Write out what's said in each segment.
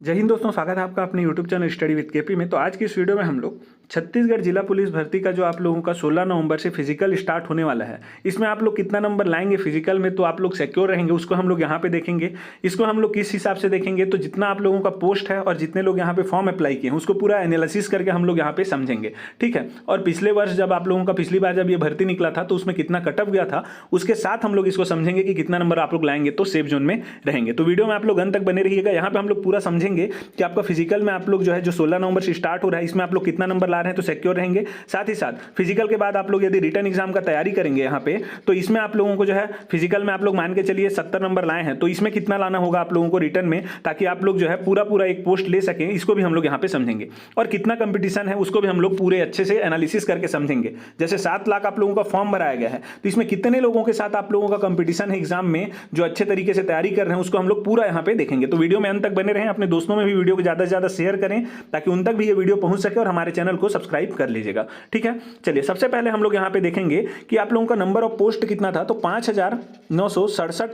जय हिंद दोस्तों, स्वागत है आपका अपने YouTube channel study with KP में। तो आज की इस वीडियो में हम लोग छत्तीसगढ़ जिला पुलिस भर्ती का जो आप लोगों का 16 नवंबर से फिजिकल स्टार्ट होने वाला है, इसमें आप लोग कितना नंबर लाएंगे फिजिकल में तो आप लोग सिक्योर रहेंगे, उसको हम लोग यहाँ पे देखेंगे। इसको हम लोग किस हिसाब से देखेंगे तो जितना आप लोगों का पोस्ट है और जितने लोग यहाँ पे फॉर्म अप्लाई किए हैं उसको पूरा एनालिसिस करके हम लोग यहाँ पे समझेंगे, ठीक है। और पिछले वर्ष जब आप लोगों का पिछली बार जब ये भर्ती निकला था तो उसमें कितना कटअप गया था, उसके साथ हम लोग इसको समझेंगे कि कितना नंबर आप लोग लाएंगे तो सेफ जोन में रहेंगे। तो वीडियो में आप लोग अंत तक बने रहिएगा। यहाँ पे हम लोग पूरा समझेंगे कि आपका फिजिकल में आप लोग जो है जो 16 नवंबर से स्टार्ट हो रहा है इसमें आप लोग कितना नंबर ला रहे हैं तो सिक्योर रहेंगे। साथ ही साथ फिजिकल के बाद आप लोग यदि रिटर्न एग्जाम का तैयारी करेंगे यहाँ पे तो इसमें आप लोगों को जो है फिजिकल में आप लोग मान के चलिए 70 नंबर लाए हैं तो इसमें कितना लाना होगा आप लोगों को रिटर्न में, ताकि आप लोग जो है पूरा एक पोस्ट ले सकें, इसको भी हम लोग यहाँ पे समझेंगे। और कितना कंपटीशन है उसको भी हम लोग पूरे अच्छे से एनालिसिस करके समझेंगे। जैसे 7 लाख आप लोगों का फॉर्म भराया गया है तो इसमें कितने लोगों के साथ आप लोगों का कंपटीशन है एग्जाम में जो अच्छे तरीके से तैयारी कर रहे हैं उसको हम लोग पूरा यहाँ पे देखेंगे। तो वीडियो में अंत तक बने रहें, अपने दोस्तों में भी वीडियो को ज़्यादा से ज़्यादा शेयर करें ताकि उन तक भी ये वीडियो पहुंच सके और हमारे चैनल को सब्सक्राइब कर लीजिएगा, ठीक है। चलिए सबसे पहले हम लोग यहाँ पे देखेंगे कि आप लोगों का नंबर ऑफ पोस्ट कितना था। तो 5,967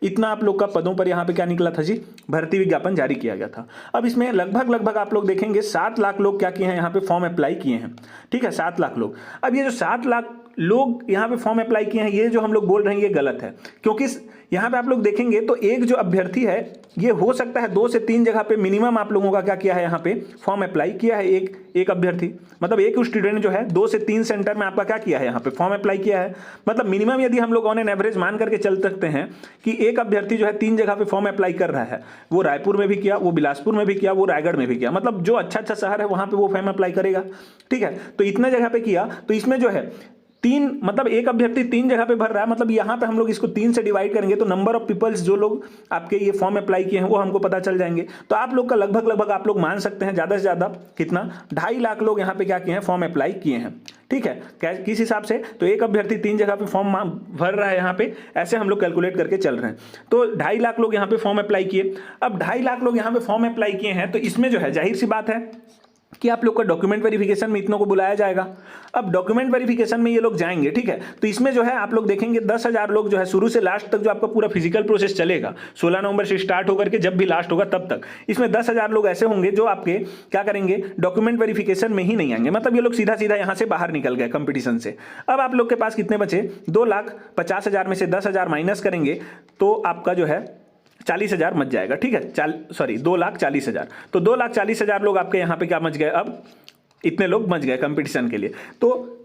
इतना आप लोग का पदों पर यहाँ पे क्या निकला था जी, भर्ती विज्ञापन जारी किया गया था। अब इसमें लगभग आप लोग देखेंगे 7 लाख लोग क्या किए हैं, यहाँ पे फॉर्म अप्लाई किए हैं, ठीक है, 7 लाख लोग। अब ये जो 7 लाख लोग यहाँ पे फॉर्म अप्लाई किए हैं ये जो हम लोग बोल रहे हैं ये गलत है, क्योंकि यहाँ पे आप लोग देखेंगे तो एक जो अभ्यर्थी है ये हो सकता है 2 से 3 जगह पे मिनिमम आप लोगों का क्या किया है, यहाँ पे फॉर्म अप्लाई किया है। एक अभ्यर्थी मतलब एक स्टूडेंट जो है 2 से 3 सेंटर में आपका क्या किया है, यहाँ पे फॉर्म अप्लाई किया है। मतलब मिनिमम यदि हम लोग ऑन एन एवरेज मान करके चल सकते हैं कि एक अभ्यर्थी जो है 3 जगह पे फॉर्म अप्लाई कर रहा है, वो रायपुर में भी किया, वो बिलासपुर में भी किया, वो रायगढ़ में भी किया। मतलब जो अच्छा शहर है वहाँ पे वो फॉर्म अप्लाई करेगा, ठीक है। तो इतना जगह पे किया तो इसमें जो है 3 मतलब एक अभ्यर्थी 3 जगह पे भर रहा है। मतलब यहाँ पे हम लोग इसको 3 से डिवाइड करेंगे तो नंबर ऑफ पीपल्स जो लोग आपके ये फॉर्म अप्लाई किए हैं वो हमको पता चल जाएंगे। तो आप लोग का लगभग आप लोग मान सकते हैं ज़्यादा से ज़्यादा कितना 2.5 लाख लोग यहाँ पे क्या किए हैं, फॉर्म अप्लाई किए हैं, ठीक है। किस हिसाब से तो एक अभ्यर्थी 3 जगह पे फॉर्म भर रहा है यहाँ पे, ऐसे हम लोग कैलकुलेट करके चल रहे हैं। तो 2.5 लाख लोग यहाँ पे फॉर्म अप्लाई किए। अब 2.5 लाख लोग यहाँ पे फॉर्म अप्लाई किए हैं तो इसमें जो है जाहिर सी बात है कि आप लोग का डॉक्यूमेंट वेरिफिकेशन में इतनों को बुलाया जाएगा। अब डॉक्यूमेंट वेरिफिकेशन में ये लोग जाएंगे, ठीक है। तो इसमें जो है आप लोग देखेंगे 10,000 लोग जो है शुरू से लास्ट तक जो आपका पूरा फिजिकल प्रोसेस चलेगा 16 नवंबर से स्टार्ट होकर के जब भी लास्ट होगा तब तक, इसमें 10,000 लोग ऐसे होंगे जो आपके क्या करेंगे, डॉक्यूमेंट वेरिफिकेशन में ही नहीं आएंगे। मतलब ये लोग सीधा यहाँ से बाहर निकल गए कंपटीशन से। अब आप लोग के पास कितने बचे, 2,50,000 में से 10,000 माइनस करेंगे तो आपका जो है 40,000 मच जाएगा, ठीक है। 2,40,000। तो 2,40,000 लोग आपके यहाँ पे क्या मच गए, अब इतने लोग मच गए कंपटीशन के लिए। तो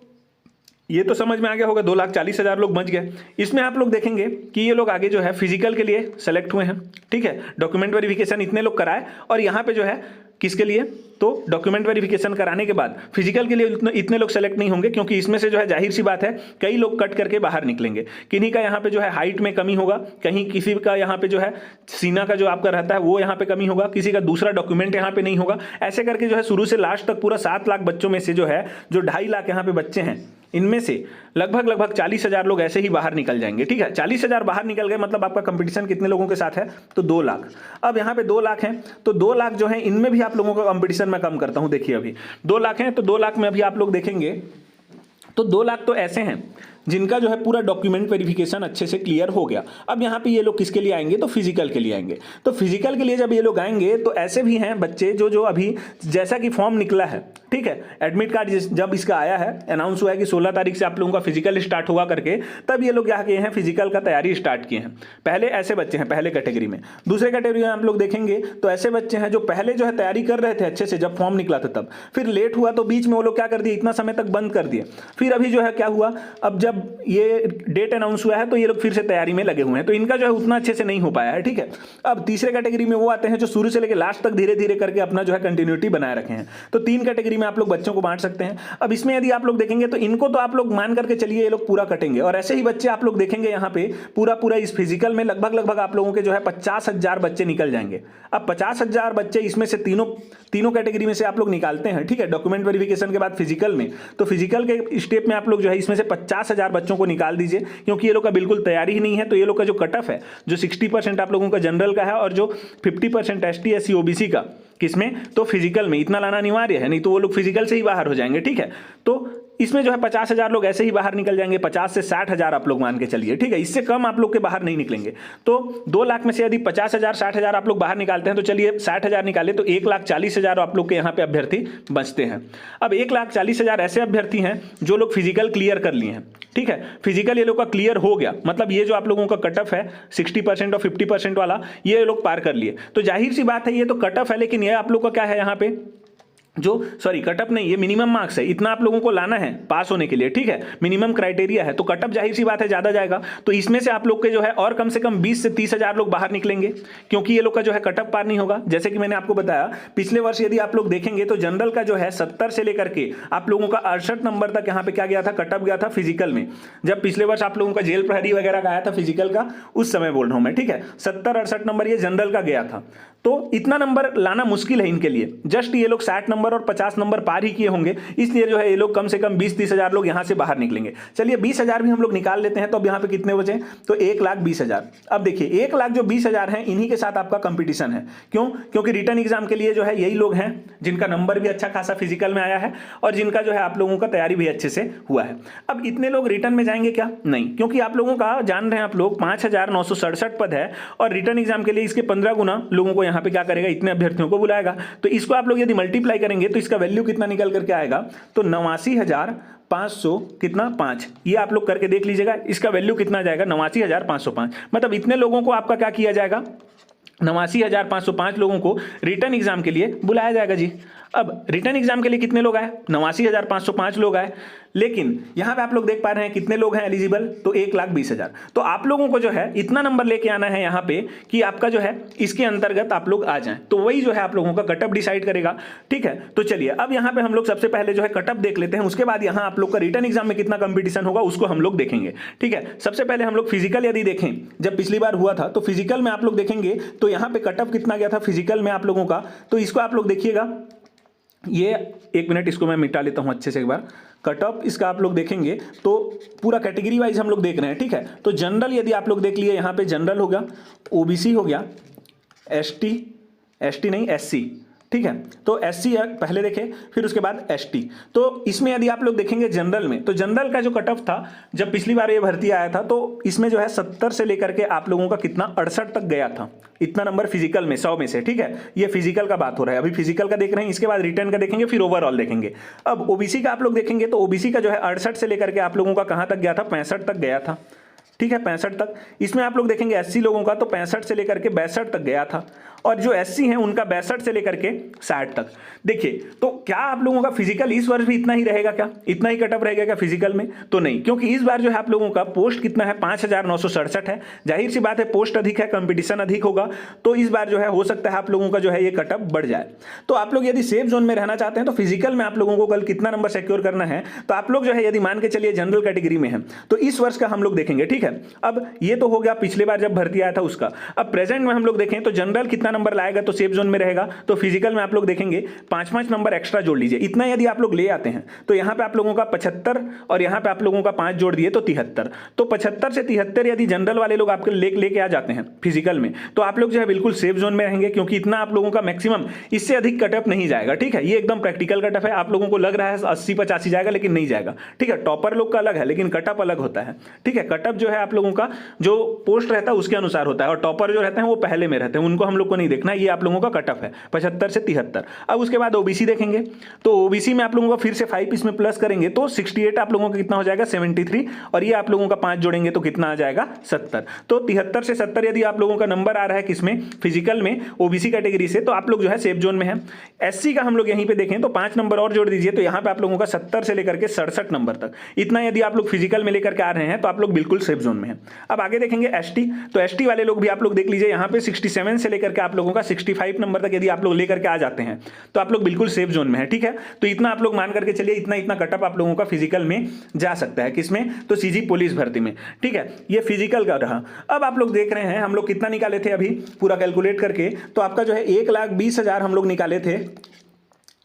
ये तो समझ में आ गया होगा 2,40,000 लोग मच गए। इसमें आप लोग देखेंगे कि ये लोग आगे जो है फिजिकल के लिए सेलेक्ट हुए हैं, ठीक है। डॉक्यूमेंट वेरिफिकेशन इतने लोग कराए और यहाँ पे जो है किसके लिए, तो डॉक्यूमेंट वेरिफिकेशन कराने के बाद फिजिकल के लिए इतने लोग सेलेक्ट नहीं होंगे, क्योंकि इसमें से जो है जाहिर सी बात है कई लोग कट करके बाहर निकलेंगे। किन्हीं का यहाँ पे जो है हाइट में कमी होगा, कहीं किसी का यहाँ पे जो है सीना का जो आपका रहता है वो यहाँ पे कमी होगा, किसी का दूसरा डॉक्यूमेंट यहाँ पे नहीं होगा। ऐसे करके जो है शुरू से लास्ट तक पूरा 7 लाख बच्चों में से जो है जो 2.5 लाख यहाँ पे बच्चे हैं इनमें से लगभग 40,000 लोग ऐसे ही बाहर निकल जाएंगे, ठीक है। 40,000 बाहर निकल गए मतलब आपका कंपटीशन कितने लोगों के साथ है, तो 2 लाख। अब यहाँ पे 2 लाख हैं तो 2 लाख जो है इनमें भी आप लोगों का कंपटीशन मैं कम करता हूँ। देखिए अभी 2 लाख हैं तो 2 लाख में अभी आप लोग देखेंगे तो 2 लाख तो ऐसे हैं जिनका जो है पूरा डॉक्यूमेंट वेरिफिकेशन अच्छे से क्लियर हो गया। अब यहाँ पे ये लोग किसके लिए आएंगे, तो फिजिकल के लिए आएंगे। तो फिजिकल के लिए जब ये लोग आएंगे तो ऐसे भी हैं बच्चे जो अभी जैसा कि फॉर्म निकला है, ठीक है, एडमिट कार्ड जब इसका आया है, अनाउंस हुआ है कि 16 तारीख से आप लोगों का फिजिकल स्टार्ट होगा करके, तब ये लोग क्या किए हैं, फिजिकल का तैयारी स्टार्ट किए हैं। पहले ऐसे बच्चे हैं पहले कैटेगरी में। दूसरे कैटेगरी में आप लोग देखेंगे तो ऐसे बच्चे हैं जो पहले जो है तैयारी कर रहे थे अच्छे से जब फॉर्म निकला था तब, फिर लेट हुआ तो बीच में वो लोग क्या कर दिए, इतना समय तक बंद कर दिए। फिर अभी जो है क्या हुआ, अब जब ये डेट अनाउंस हुआ है तो ये लोग फिर से तैयारी में लगे हुए हैं, तो इनका जो है उतना अच्छे से नहीं हो पाया है, ठीक है। अब तीसरे कैटेगरी में वो आते हैं जो शुरू से लेकर लास्ट तक धीरे धीरे करके अपना जो है कंटिन्यूटी बनाए रखे हैं। तो 3 कैटेगरी में आप लोग बच्चों को बांट सकते हैं। अब इसमें यदि आप लोग देखेंगे तो इनको तो आप लोग मान करके चलिए ये लोग पूरा कटेंगे, और ऐसे ही बच्चे आप लोग देखेंगे यहाँ पे पूरा इस फिजिकल में लगभग आप लोगों के जो है 50,000 बच्चे निकल जाएंगे। अब 50,000 बच्चे इसमें से तीनों कैटेगरी में से आप लोग निकालते हैं, ठीक है, डॉक्यूमेंट वेरिफिकेशन के बाद फिजिकल में। तो फिजिकल के स्टेप में आप लोग जो है इसमें से 50,000 बच्चों को निकाल दीजिए, क्योंकि ये लोग का बिल्कुल तैयारी ही नहीं है। तो ये लोग का जो कट ऑफ है जो 60% आप लोगों का जनरल का है और जो 50% ST SC OBC का किसमें, तो फिजिकल में इतना लाना अनिवार्य है, नहीं तो वो लोग फिजिकल से ही बाहर हो जाएंगे, ठीक है। तो इसमें जो है 50,000 लोग ऐसे ही बाहर निकल जाएंगे, 50 से 60,000 आप लोग मान के चलिए, ठीक है, इससे कम आप लोग के बाहर नहीं निकलेंगे। तो 2 लाख में से यदि 50,000 60,000 आप लोग बाहर निकालते हैं तो चलिए 60,000 निकाले तो 1,40,000 आप लोग के यहाँ पे अभ्यर्थी बचते हैं। अब 1,40,000 ऐसे अभ्यर्थी हैं जो लोग फिजिकल क्लियर कर लिए हैं, ठीक है, फिजिकल ये लोग का क्लियर हो गया, मतलब ये जो आप लोगों का कट ऑफ है 60% और 50% वाला ये लोग पार कर लिए। तो जाहिर सी बात है ये तो कट ऑफ है, लेकिन ये आप लोग का क्या है यहाँ पे जो सॉरी कटअप नहीं, ये मिनिमम मार्क्स है, इतना आप लोगों को लाना है पास होने के लिए, ठीक है, मिनिमम क्राइटेरिया है। तो कटअप जाहिर सी बात है ज़्यादा जाएगा, तो इसमें से आप लोग के जो है और कम से कम 20 से 30,000 लोग बाहर निकलेंगे, क्योंकि ये लोग का जो है कटअप पार नहीं होगा। जैसे कि मैंने आपको बताया पिछले वर्ष यदि आप लोग देखेंगे तो जनरल का जो है 70 से लेकर के आप लोगों का 68 नंबर तक यहाँ पे क्या गया था, कटअप गया था फिजिकल में। जब पिछले वर्ष आप लोगों का जेल प्रहरी वगैरह का आया था फिजिकल का, उस समय बोल रहा हूँ मैं, ठीक है, 70-68 नंबर ये जनरल का गया था। तो इतना नंबर लाना मुश्किल है इनके लिए, जस्ट ये लोग 60 नंबर और 50 नंबर पार ही किए होंगे, इसलिए जो है ये लोग कम से कम 20-30,000 लोग यहां से बाहर निकलेंगे। चलिए 20,000 भी हम लोग निकाल लेते हैं, तो अब यहां पे कितने बचे, तो 1,20,000। अब देखिए 1,20,000 हैं, इन्हीं के साथ आपका कंपटीशन है। क्यों? क्योंकि रिटर्न एग्जाम के लिए जो है यही लोग हैं जिनका नंबर भी अच्छा खासा फिजिकल में आया है और जिनका जो है आप लोगों का तैयारी भी अच्छे से हुआ है। अब इतने लोग रिटर्न में जाएंगे क्या? नहीं, क्योंकि आप लोगों का जान रहे हैं आप लोग 5,967 पद है और रिटर्न एग्जाम के लिए इसके 15 गुना लोगों को यहाँ पे क्या करेगा, इतने अभ्यर्थियों को बुलाएगा। तो इसको आप लोग यदि मल्टीप्लाई करेंगे तो इसका वैल्यू कितना निकल करके आएगा, तो 89,500 कितना 5, ये आप लोग करके देख लीजिएगा, इसका वैल्यू कितना जाएगा 89,505। मतलब इतने लोगों को आपका क्या किया जाएगा, 89,505 लोगों को रिटर्न एग्जाम के लिए बुलाया जाएगा जी। अब रिटर्न एग्जाम के लिए कितने लोग आए, 89,505 लोग आए, लेकिन यहां पे आप लोग देख पा रहे हैं कितने लोग हैं एलिजिबल, तो 1,20,000। तो आप लोगों को जो है इतना नंबर लेके आना है यहां पे कि आपका जो है इसके अंतर्गत आप लोग आ जाएं, तो वही जो है आप लोगों का कटअप डिसाइड करेगा, ठीक है। तो चलिए अब यहां पे हम लोग सबसे पहले जो है कटअप देख लेते हैं, उसके बाद यहां आप लोग का रिटर्न एग्जाम में कितना कंपटीशन होगा उसको हम लोग देखेंगे, ठीक है। सबसे पहले हम लोग फिजिकल यदि देखें, जब पिछली बार हुआ था तो फिजिकल में आप लोग देखेंगे तो यहां पे कटअप कितना गया था फिजिकल में आप लोगों का, तो इसको आप लोग देखिएगा, ये 1 मिनट इसको मैं मिटा लेता हूं अच्छे से एक बार। कट ऑफ इसका आप लोग देखेंगे तो पूरा कैटेगरी वाइज हम लोग देख रहे हैं, ठीक है। तो जनरल यदि आप लोग देख लिए, यहाँ पे जनरल हो गया, ओबीसी हो गया, एसटी नहीं एससी, ठीक है। तो एससी पहले देखें, फिर उसके बाद एसटी। तो इसमें यदि आप लोग देखेंगे जनरल में, तो जनरल का जो कट ऑफ था जब पिछली बार ये भर्ती आया था तो इसमें जो है 70 से लेकर के आप लोगों का कितना 68 तक गया था, इतना नंबर फिजिकल में 100 में से, ठीक है। ये फिजिकल का बात हो रहा है, अभी फिजिकल का देख रहे हैं, इसके बाद रिटर्न का देखेंगे, फिर ओवरऑल देखेंगे। अब ओबीसी का आप लोग देखेंगे तो ओबीसी का जो है 68 से लेकर के आप लोगों का कहां तक गया था, 65 तक गया था, ठीक है, 65 तक। इसमें आप लोग देखेंगे एससी लोगों का तो 65 से लेकर के 62 तक गया था, और जो एससी हैं उनका 62 से लेकर के 60 तक। देखिए तो क्या आप लोगों का फिजिकल इस वर्ष भी इतना ही रहेगा क्या, इतना ही कटअप रहेगा क्या फिजिकल में, तो नहीं, क्योंकि इस बार जो है आप लोगों का पोस्ट कितना है 5,967 है। जाहिर सी बात है पोस्ट अधिक है, कंपटीशन अधिक होगा, तो इस बार जो है हो सकता है आप लोगों का जो है ये कटअप बढ़ जाए। तो आप लोग यदि सेफ जोन में रहना चाहते हैं तो फिजिकल में आप लोगों को कल कितना नंबर सिक्योर करना है, तो आप लोग जो है यदि मान के चलिए जनरल कैटेगरी में है तो इस वर्ष का हम लोग देखेंगे, ठीक है। अब ये तो हो गया पिछले बार जब भर्ती आया था उसका। अब प्रेजेंट में हम लोग देखें तो जनरल कितना नंबर लाएगा तो सेफ जोन में रहेगा, तो फिजिकल में आप लोग देखेंगे 5-5 नंबर एक्स्ट्रा जोड़ लीजिए, इतना यदि आप लोग ले आते हैं तो यहां पे आप लोगों का 75 और यहां पे आप लोगों का 5 जोड़ दिए तो 73। तो 75 से 73 यदि जनरल वाले लोग आपके लेके आ जाते हैं फिजिकल में, तो आप लोग जो है बिल्कुल सेफ जोन में रहेंगे, क्योंकि इतना आप लोगों का मैक्सिमम इससे अधिक कटअप नहीं जाएगा, ठीक है। ये एकदम प्रैक्टिकल कटअप है, आप लोगों को लग रहा है 80-85 जाएगा, लेकिन नहीं जाएगा, ठीक है। टॉपर लोग का अलग है, लेकिन कटअप अलग होता है, ठीक है। कटअप जो है आप लोगों का जो पोस्ट रहता है उसके अनुसार होता है, और टॉपर जो रहते हैं वो पहले में रहते हैं, उनको हम लोग को नहीं देखना, ये आप लोगों का कटअप है 75 से 73। अब उसके बाद ओबीसी देखेंगे तो ओबीसी में आप लोगों का फिर से 5 इसमें प्लस करेंगे तो 68 आप लोगों का कितना हो जाएगा 73, और ये आप लोगों का 5 जोड़ेंगे तो कितना आ जाएगा 70। तो 73 से 70 यदि आप लोगों का नंबर आ रहा है किसमें, फिजिकल में, ओबीसी कैटेगरी से, तो आप लोग जो है सेफ जोन में है। एससी का हम लोग यहीं पे देखें तो 5 नंबर और जोड़ दीजिए, तो यहां पे आप लोगों का 70 से लेकर के 67 नंबर तक, इतना यदि आप लोग फिजिकल में लेकर के आ रहे हैं तो आप लोग बिल्कुल सेफ जोन में है। अब आगे देखेंगे एसटी, तो एसटी वाले लोग भी आप लोग देख लीजिए, यहां पे 67 से लेकर के आप लोगों का 65 नंबर तक यदि आप लोग लेकर के आ जाते हैं तो आप लोग बिल्कुल सेफ जोन में है, ठीक है। तो इतना आप लोग मान करके चलिए, इतना इतना कटअप आप लोगों का फिजिकल में जा सकता है, किसमें, तो सीजी पुलिस भर्ती में, ठीक है। ये फिजिकल का रहा। अब आप लोग देख रहे हैं हम लोग कितना निकाले थे अभी पूरा कैलकुलेट करके, तो आपका जो है 1,20,000 हम लोग निकाले थे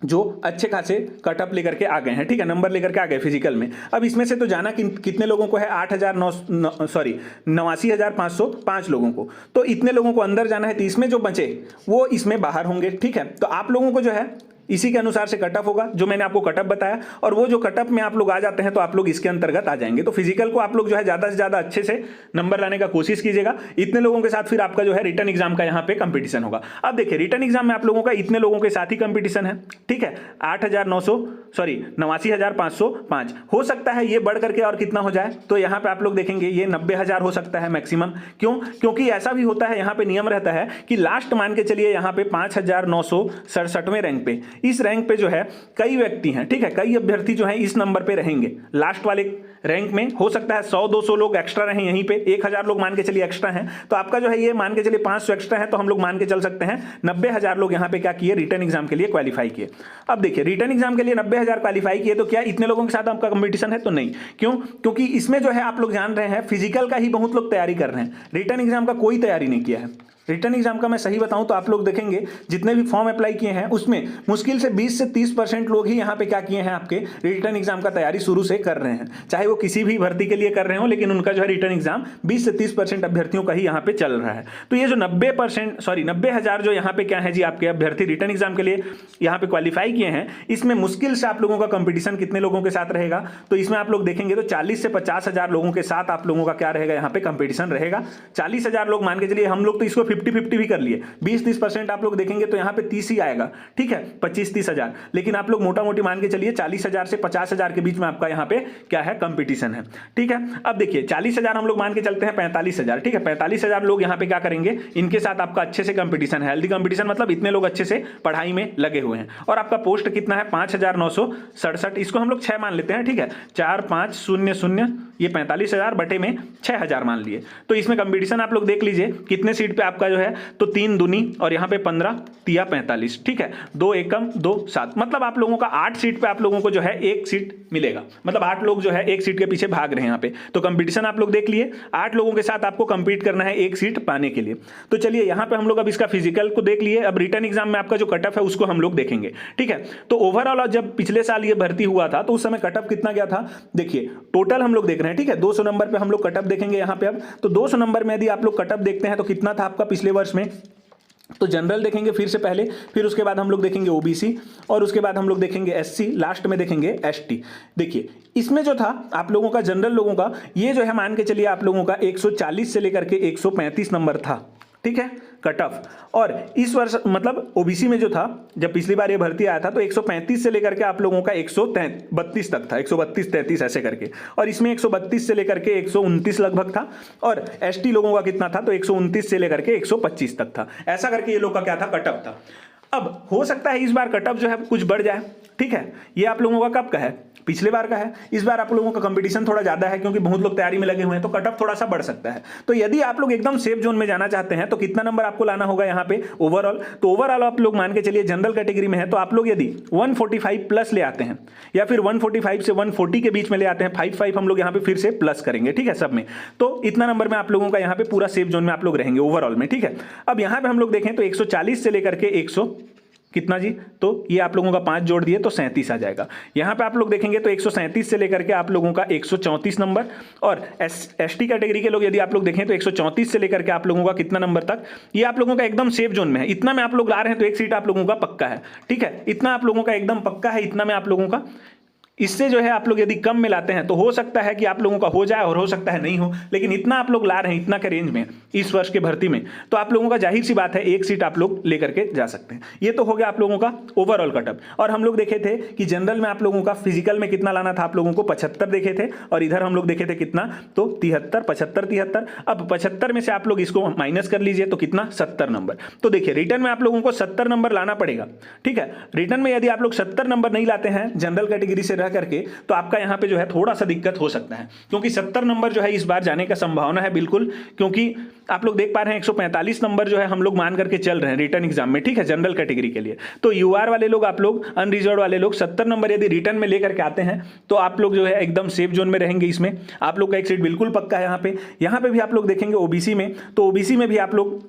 जो अच्छे खासे कटअप लेकर के आ गए हैं, ठीक है, नंबर लेकर के आ गए फिजिकल में। अब इसमें से तो जाना कितने लोगों को है, 89,505 लोगों को, तो इतने लोगों को अंदर जाना है, तो इसमें जो बचे वो इसमें बाहर होंगे, ठीक है। तो आप लोगों को जो है इसी के अनुसार से कट ऑफ होगा जो मैंने आपको कट ऑफ बताया, और वो जो कट ऑफ में आप लोग आ जाते हैं तो आप लोग इसके अंतर्गत आ जाएंगे। तो फिजिकल को आप लोग जो है ज़्यादा से ज़्यादा अच्छे से नंबर लाने का कोशिश कीजिएगा। इतने लोगों के साथ फिर आपका जो है रिटर्न एग्जाम का यहाँ पे कंपटीशन होगा। अब देखिए रिटर्न एग्जाम में आप लोगों का इतने लोगों के साथ ही कंपटीशन है, ठीक है। 89,505 हो सकता है ये बढ़ करके और कितना हो जाए, तो यहाँ पे आप लोग देखेंगे ये 90,000 हो सकता है मैक्सिमम। क्यों? क्योंकि ऐसा भी होता है, यहाँ पे नियम रहता है कि लास्ट मान के चलिए यहाँ पे 5,967वें रैंक पे, इस रैंक पे जो है कई व्यक्ति हैं, ठीक है, कई अभ्यर्थी जो है इस नंबर पे रहेंगे। लास्ट वाले रैंक में हो सकता है 100-200 लोग एक्स्ट्रा रहें, यहीं पे 1,000 लोग मान के चलिए एक्स्ट्रा हैं, तो आपका जो है ये मान के चलिए 500 एक्स्ट्रा है, तो हम लोग मान के चल सकते हैं 90,000 लोग यहाँ पे क्या किए, रिटर्न एग्जाम के लिए क्वालिफाई किए। अब देखिए रिटर्न एग्जाम के लिए 90,000 क्वालिफाई किए, तो क्या इतने लोगों के साथ आपका कंपटीशन है? तो नहीं। क्यों? क्योंकि इसमें जो है आप लोग जान रहे हैं फिजिकल का ही बहुत लोग तैयारी कर रहे हैं, रिटर्न एग्जाम का कोई तैयारी नहीं किया है। रिटर्न एग्जाम का मैं सही बताऊं तो आप लोग देखेंगे जितने भी फॉर्म अप्लाई किए हैं उसमें मुश्किल से 20 से 30% लोग ही यहाँ पे क्या किए हैं, आपके रिटर्न एग्जाम का तैयारी शुरू से कर रहे हैं, चाहे वो किसी भी भर्ती के लिए कर रहे हो, लेकिन उनका जो है रिटर्न एग्जाम 20 से 30% अभ्यर्थियों का ही यहाँ पे चल रहा है। तो ये जो 90,000 जो यहाँ पे क्या है जी आपके अभ्यर्थी रिटर्न एग्जाम के लिए यहाँ पे क्वालिफाई किए हैं, इसमें मुश्किल से आप लोगों का कंपटीशन कितने लोगों के साथ रहेगा, तो इसमें आप लोग देखेंगे तो 40 से 50,000 लोगों के साथ आप लोगों का क्या रहेगा, यहाँ पे कंपटीशन रहेगा। 40,000 लोग मान के चलिए, हम लोग तो इसको 50-50 भी कर लिए, 20-30% आप लोग देखेंगे तो यहाँ पे 30 ही आएगा, ठीक है, 25-30,000, लेकिन आप लोग मोटा मोटी मान के चलिए 40,000 से 50,000 के बीच में आपका यहाँ पे क्या है, कंपटीशन है, ठीक है। अब देखिए 40,000 हम लोग मान के चलते हैं 45,000, ठीक है, 45,000 लोग यहाँ पे क्या करेंगे, इनके साथ आपका अच्छे से कंपटीशन है, हेल्दी कंपटीशन, मतलब इतने लोग अच्छे से पढ़ाई में लगे हुए हैं, और आपका पोस्ट कितना है 5,967, इसको हम लोग 6 मान लेते हैं, ठीक है, 4,5,0,0, ये 45,000 बटे में 6,000 मान लिए, तो इसमें कंपटीशन आप लोग देख लीजिए कितने सीट पे आपका जो है, तो 3 दूनी और यहाँ पे 15 तिया 45, ठीक है, 2 एकम 2 7, मतलब आप लोगों का 8 सीट पे आप लोगों को जो है 1 सीट मिलेगा, मतलब 8 लोग जो है 1 सीट के पीछे भाग रहे हैं यहाँ पे। तो कंपटीशन आप लोग देख लिए, 8 लोगों के साथ आपको कंपीट करना है 1 सीट पाने के लिए। तो चलिए यहाँ पे हम लोग अब इसका फिजिकल को देख लिए, अब रिटर्न एग्जाम में आपका जो कट ऑफ है उसको हम लोग देखेंगे, ठीक है। तो ओवरऑल जब पिछले साल ये भर्ती हुआ था तो उस समय कट ऑफ कितना गया था, देखिए टोटल हम लोग देख रहे हैं, ठीक है, 200 नंबर पे हम लोग कट ऑफ देखेंगे यहाँ पे। अब तो 200 नंबर में यदि आप लोग कट ऑफ देखते हैं तो कितना था आपका पिछले वर्ष में, तो जनरल देखेंगे फिर से पहले, फिर उसके बाद हम लोग देखेंगे ओबीसी, और उसके बाद हम लोग देखेंगे एससी, लास्ट में देखेंगे एसटी। देखिए इसमें जो था आप लोगों का जनरल लोगों का ये जो है मान के चलिए आप लोगों का 140 से लेकर के 135 नंबर था, ठीक है, कट ऑफ। और इस वर्ष मतलब ओबीसी में जो था, जब पिछली बार ये भर्ती आया था तो 135 से लेकर के आप लोगों का 132 तक था, 132-33 ऐसे करके, और इसमें 132 से लेकर के 129 लगभग था, और एसटी लोगों का कितना था, तो 129 से लेकर के 125 तक था, ऐसा करके ये लोग का क्या था, कट ऑफ था। अब हो सकता है इस बार कट ऑफ जो है कुछ बढ़ जाए, ठीक है, ये आप लोगों का कब का है, पिछले बार का है। इस बार आप लोगों का कंपटीशन थोड़ा ज्यादा है क्योंकि बहुत लोग तैयारी में लगे हुए हैं, तो कट ऑफ थोड़ा सा बढ़ सकता है। तो यदि आप लोग एकदम सेफ जोन में जाना चाहते हैं तो कितना नंबर आपको लाना होगा यहाँ पे ओवरऑल, तो ओवरऑल आप लोग मान के चलिए जनरल कैटेगरी में है तो आप लोग यदि 145 प्लस ले आते हैं, या फिर 145 से 140 के बीच में ले आते हैं, 5 हम लोग यहाँ पे फिर से प्लस करेंगे, ठीक है, सब में, तो इतना नंबर में आप लोगों का यहाँ पे पूरा सेफ जोन में आप लोग रहेंगे ओवरऑल में, ठीक है। अब यहाँ पे हम लोग देखें तो 140 से लेकर के 100 कितना जी, तो ये आप लोगों का 5 जोड़ दिए तो 37 आ जाएगा। यहाँ पे आप लोग देखेंगे तो 137 से लेकर के आप लोगों का 134 नंबर, और एसटी कैटेगरी के लोग यदि आप लोग देखें तो 134 से लेकर के आप लोगों का कितना नंबर तक, ये आप लोगों का एकदम सेफ जोन में है, इतना में आप लोग ला रहे हैं तो 1 सीट आप लोगों का पक्का है, ठीक है, इतना आप लोगों का एकदम पक्का है, इतना में आप लोगों का। इससे जो है आप लोग यदि कम में लाते हैं तो हो सकता है कि आप लोगों का हो जाए और हो सकता है नहीं हो, लेकिन इतना आप लोग ला रहे हैं, इतना के रेंज में इस वर्ष के भर्ती में, तो आप लोगों का जाहिर सी बात है 1 सीट आप लोग लेकर के जा सकते हैं। ये तो हो गया आप लोगों का ओवरऑल कटअप। और हम लोग देखे थे कि जनरल में आप लोगों का फिजिकल में कितना लाना था, आप लोगों को 75 देखे थे, और इधर हम लोग देखे थे कितना, तो 73, 75, 73। अब 75 में से आप लोग इसको माइनस कर लीजिए तो कितना, 70 नंबर। तो देखिए रिटर्न में आप लोगों को 70 नंबर लाना पड़ेगा, ठीक है। रिटर्न में यदि आप लोग 70 नंबर नहीं लाते हैं जनरल कैटेगरी से रह करके, तो आपका यहाँ पे जो है थोड़ा सा दिक्कत हो सकता है, क्योंकि 70 नंबर जो है इस बार जाने का संभावना है बिल्कुल, क्योंकि आप लोग देख पा रहे हैं 145 नंबर जो है हम लोग मान करके चल रहे हैं रिटर्न एग्जाम में, ठीक है, जनरल कैटेगरी के लिए। तो यूआर वाले लोग, आप लोग अनरिजर्व वाले लोग 70 नंबर यदि रिटर्न में लेकर के आते हैं तो आप लोग जो है एकदम सेफ जोन में रहेंगे। इसमें आप लोग का 1 सीट बिल्कुल पक्का है। यहाँ पे भी आप लोग देखेंगे ओबीसी में, तो ओबीसी में भी आप लोग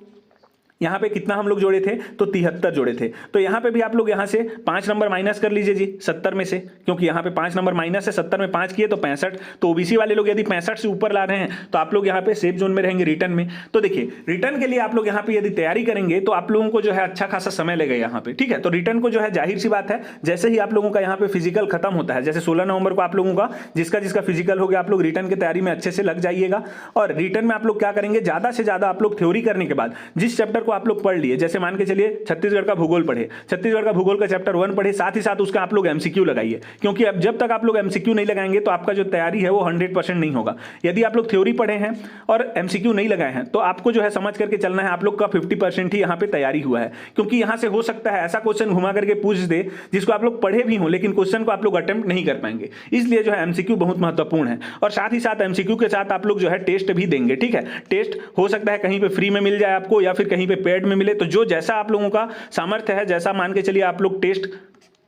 यहाँ पे कितना हम लोग जोड़े थे, तो 73 जोड़े थे। तो यहाँ पे भी आप लोग यहाँ से 5 नंबर माइनस कर लीजिए जी 70 में से, क्योंकि यहाँ पे 5 नंबर माइनस है, 70 में 5 किए तो 65। तो ओबीसी वाले लोग यदि 65 से ऊपर ला रहे हैं तो आप लोग यहाँ पे सेफ जोन में रहेंगे रिटर्न में। तो देखिए रिटर्न के लिए आप लोग यहाँ पे यदि तैयारी करेंगे तो आप लोगों को जो है अच्छा खासा समय लगेगा यहाँ पे, ठीक है। तो रिटर्न को जो है जाहिर सी बात है, जैसे ही आप लोगों का यहाँ पे फिजिकल खत्म होता है, जैसे 16 नवंबर को आप लोगों का जिसका फिजिकल हो गया, आप लोग रिटर्न की तैयारी में अच्छे से लग जाइएगा। और रिटर्न में आप लोग क्या करेंगे, ज्यादा से ज्यादा आप लोग थ्योरी करने के बाद जिस चैप्टर को आप लोग पढ़ लिए, जैसे मान के चलिए छत्तीसगढ़ का भूगोल पढ़े, छत्तीसगढ़ का भूगोल का चैप्टर 1 पढ़े, साथ ही साथ उसका आप लोग एमसीक्यू लगाइए, क्योंकि अब जब तक आप लोग एमसीक्यू नहीं लगाएंगे तो आपका जो तैयारी है वो 100% नहीं होगा। यदि आप लोग थ्योरी पढ़े हैं और एमसीक्यू नहीं लगाए हैं तो आपको जो है समझ करके चलना है, आप लोग का 50% ही यहाँ पे तैयारी हुआ है। क्योंकि यहाँ से हो सकता है ऐसा क्वेश्चन घुमा करके पूछ दे जिसको आप लोग पढ़े भी हो लेकिन क्वेश्चन को आप लोग अटेम्प्ट नहीं कर पाएंगे। इसलिए जो है एमसीक्यू बहुत महत्वपूर्ण है। और साथ ही साथ एमसीक्यू के साथ आप लोग जो है टेस्ट भी देंगे, ठीक है। टेस्ट हो सकता है कहीं पे फ्री में मिल जाए आपको या फिर कहीं पे पेड में मिले, तो जो जैसा आप लोगों का सामर्थ्य है, जैसा मान के चलिए आप लोग टेस्ट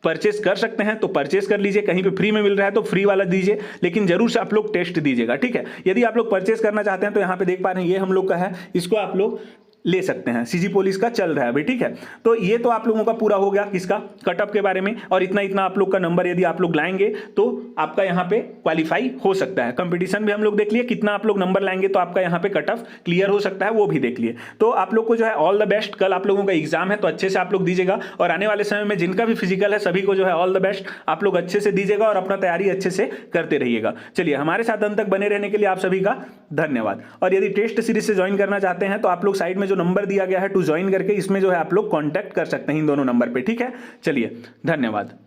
परचेस कर सकते हैं तो परचेस कर लीजिए, कहीं पे फ्री में मिल रहा है तो फ्री वाला दीजिए, लेकिन जरूर से आप लोग टेस्ट दीजिएगा, ठीक है। यदि आप लोग परचेस करना चाहते हैं तो यहाँ पे देख पा रहे हैं ये हम लोग का है, इसको आप लोग ले सकते हैं, सीजी पुलिस का चल रहा है अभी, ठीक है। तो ये तो आप लोगों का पूरा हो गया किसका, कटअप के बारे में। और इतना इतना आप लोग का नंबर यदि आप लोग लाएंगे तो आपका यहाँ पे क्वालिफाई हो सकता है। कंपटीशन भी हम लोग देख लिए, कितना आप लोग नंबर लाएंगे तो आपका यहाँ पे कटअप क्लियर हो सकता है, वो भी देख लिए। तो आप लोग को जो है ऑल द बेस्ट। कल आप लोगों का एग्जाम है तो अच्छे से आप लोग दीजिएगा, और आने वाले समय में जिनका भी फिजिकल है सभी को जो है ऑल द बेस्ट, आप लोग अच्छे से दीजिएगा और अपना तैयारी अच्छे से करते रहिएगा। चलिए, हमारे साथ अंत तक बने रहने के लिए आप सभी का धन्यवाद। और यदि टेस्ट सीरीज से ज्वाइन करना चाहते हैं तो आप लोग साइड में जो नंबर दिया गया है टू ज्वाइन करके, इसमें जो है आप लोग कांटेक्ट कर सकते हैं इन दोनों नंबर पे, ठीक है। चलिए, धन्यवाद।